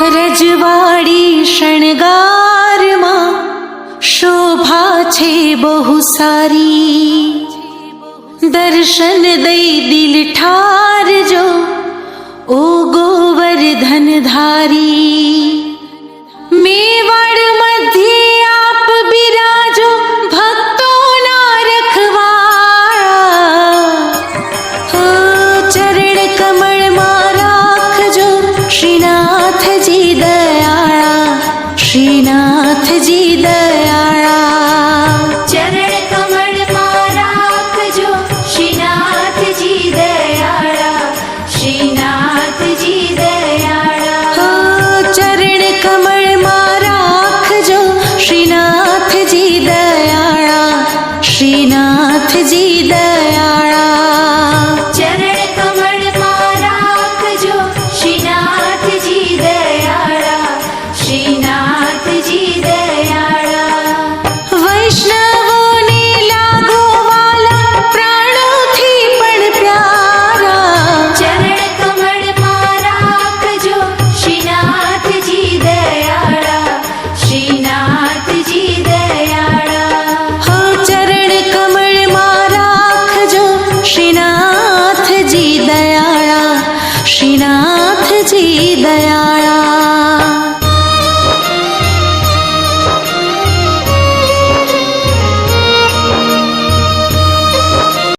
रजवाड़ी शणगार मां शोभा छे बहु सारी। दर्शन दई दिल ठार जो ओ गोवर्धन धारी। मेवाड़ मध्य आप बिराजो भक्तों ना रखवाड़ा। हो चरण कमल मां राखजो श्रीनाथ जी दयाळा, श्रीनाथ जी दयाळा। चरण कमल मां राखजो श्रीनाथ जी दयाळा, श्रीनाथ जी दयाळा। हो चरण कमल मां राखजो श्रीनाथ जी दयाळा, श्रीनाथ जी दयाळा। चरण कमल मां राखजो श्रीनाथ जी दयाळा, श्रीनाथ जी दयाळा। वैष्णवोने लागो वाला प्राणोथी पण प्यारा। चरण कमल मां राखजो श्रीनाथ जी दयाळा, श्रीनाथ जी दयाळा। हो चरण कमल मां राखजो श्रीनाथ जी दयाळा, श्रीनाथ जी दयाळा।